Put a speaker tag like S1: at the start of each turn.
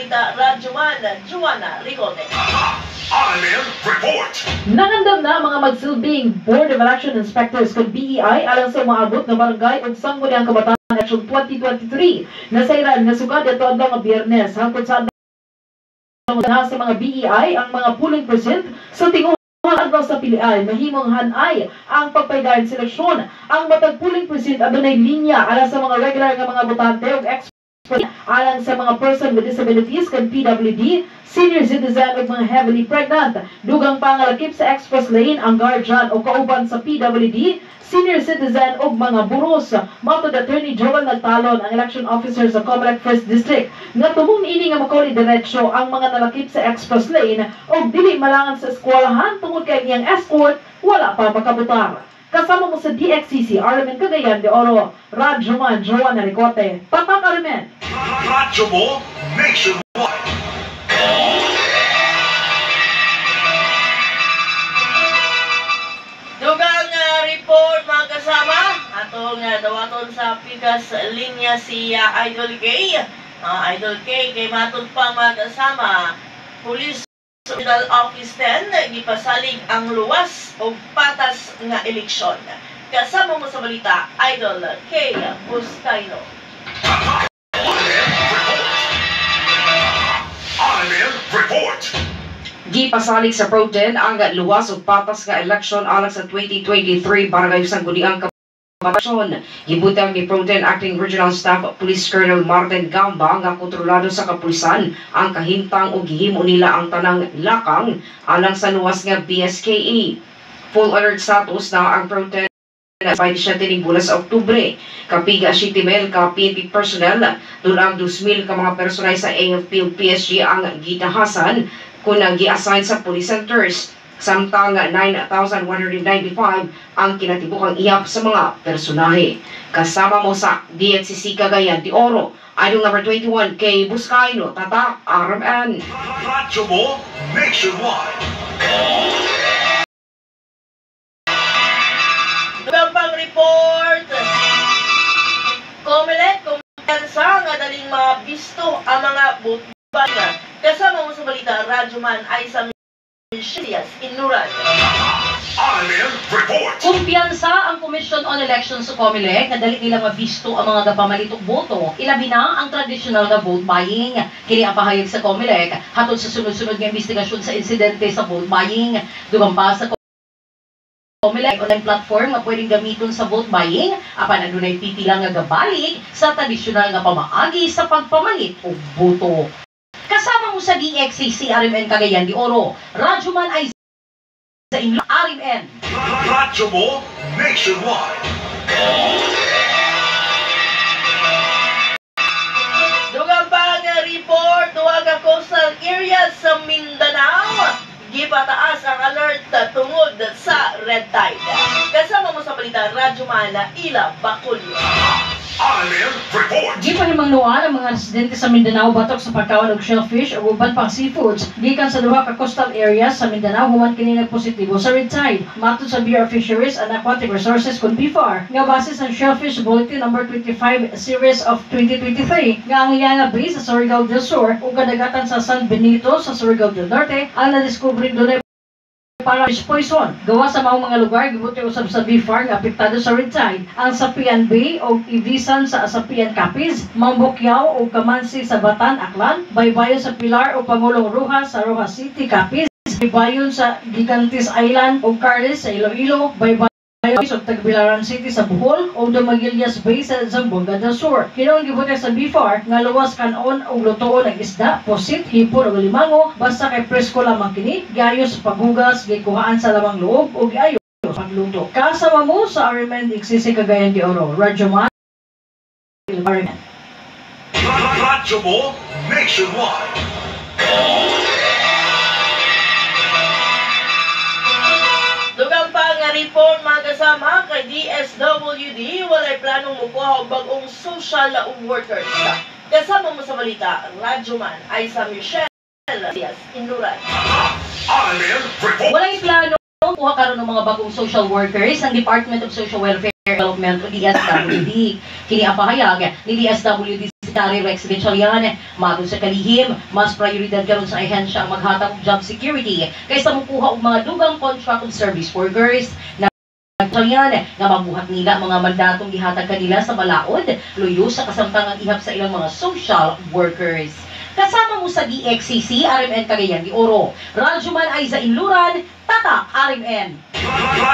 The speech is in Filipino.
S1: balita, Radyoman Joanna Ricote.
S2: RMN Report!
S3: Nangandam na mga magsilbing Board of Election Inspectors kung BEI alang sa umaabot na barangay ug sangguniang kabataan election 2023 na sayran nga sukad ato adlaw nga Biyernes hangtod sa adlaw sa mga BEI ang mga polling percent sa tingog adlaw sa pilian mahimong hanay ang pagpaydayon seleksyon ang matag polling percent adunay linya alang sa mga regular nga mga botante ug alang sa mga person with disabilities kan PWD, senior citizen ug mga heavily pregnant. Dugang pangalakip sa express lane ang guardian o kauban sa PWD, senior citizen ug mga buros. Matod Attorney Joel Nagtalon, ang election officer sa Comelec 1st District, nga tumong ini nga makuli diretso ang mga nalakip sa express lane ug dili malangan sa eskwelahan tungod kay iyang escort wala pa makabutar. Kasama mo sa DXCC, RMN Cagayan de Oro, Radyoman Joanna Ricote. Tatak RMN!
S2: Radyo mo nationwide!
S1: Dugang report mga kasama, atong dawaton sa pikas linya si Idol K. Idol K, kay matod pa mga kasama, Police Regional Office 10, gipasalig ang luwas o patas nga eleksyon. Kasama mo sa balita, Idol K. Buscaino.
S2: RMN Report!
S4: Gipasalig sa Pro-10 ang luwas o patas nga eleksyon alang sa 2023 barangay sangguniang kabataan. Gibutang ni Pro-10 Acting Regional Staff Police Colonel Martin Gamba nga kontrolado sa kapulisan ang kahimtang o gihimo nila ang tanang lakang alang sa luwas nga BSKE. Full alert status na ang Pro-10 by siya tinig bulan sa Oktubre. Kapiga 7,000 ka PNP personnel, dulang 2,000 ka mga personay sa AFP ug PSG ang gitahasan kung gi-assign sa police centers. Samtang 9,195 ang kinatibukang iyap sa mga personahe. Kasama mo sa DXCC Cagayan de Oro, Idol number 21 kay Buscaino, Tatak RMN.
S2: Radyo mo nationwide!
S1: Dugang pang report, Comelec, kumpiyansa nga daling mabisto ang mga butbana. Kasama mo sa balita, Radyoman Aisa Michelias Inuran.
S2: RMN Report!
S5: Kumpiyansa ang Commission on Elections sa Comelec na dali nilang mabisto ang mga gapamalitong boto. Ilabi na ang traditional na vote buying. Kini ang pahayag sa Comelec hatod sa sunod-sunod nga investigasyon sa insidente sa vote buying. Dugang pa sa Comelec online platform nga pwedeng gamiton sa vote buying apan adunay pipila nga gabalik sa tradisyonal nga pamaagi sa pagpamalit og boto. Kasama mo sa DXCC RMN Cagayan de Oro, Radyoman ay sa inyo RMN.
S2: Radyo mo nationwide!
S1: Dugang pang report, duwag ang coastal areas sa Mindanao. Gipataas ang alert tungod sa red tide. Kasama mo sa balita, Radyoman Ila Bacolio.
S2: RMN Report!
S5: Gipahimangnuan ang mga residente sa Mindanao batok sa pagkaon og shellfish o uban pang seafoods gikan sa duha ka coastal areas sa Mindanao human kini nagpositibo sa red tide. Matod sa Bureau of Fisheries and Aquatic Resources kun BFAR, nga base sa Shellfish Bulletin number 25 series of 2023 nga ang iyang base sa Surigao del Sur ug kadagatan sa San Benito sa Surigao del Norte ang nadiskubre dunay para poison. Gawa sa mga lugar gibuti usab sa BFAR nga apektado sa red tide ang Sapian Bay o Ibisan sa Sapian Capiz, Mambukyaw o Kamansi sa Batan, Aklan, Baybayon sa Pilar o Pangulong Rojas sa Rojas City, Capiz, Baybayon sa Gigantes Island o Carles sa Iloilo, Baybayon sa Tagbilaran City sa Bohol o Dumaguilas Bay sa Zamboanga del Sur. Kinaon gibuti sa BFAR nga luwas kanon og lutoon ng isda, posit, hipon o limango basta kay presko lamang kini, giayo sa paghugas, gikuhaan sa lamang loob o giayo sa pagluto. Kasama mo sa RMN DXCC Cagayan de Oro, Radyoman RMN.
S2: Radyo mo nationwide!
S1: Dugang pa nga report mga kasama kay DSWD, walay planong mukuha og bagong social workers. Kasama mo sa balita, Radyoman Aisa Michelle Inuran.
S2: RMN Report!
S5: Walay plano kuha karon ng mga bagong social workers ng Department of Social Welfare Development o DSWD. Kini ang pahayag ni DSWD
S6: Secretary Rex Gatchalian, matod sa kalihim, mas prioridad karon sa ahensya ang maghatag og job security kaysa mukuha og mga dugang contract ug service workers na Gatchalian nga mabuhat nila mga mandatong gihatag kanila sa balaod, luyo sa kasamtangang ihap sa ilang mga social workers. Kasama mo sa DXCC, RMN Cagayan de Oro. Radyo Man ay sa Inluran, Tatak, RMN.
S2: Radyo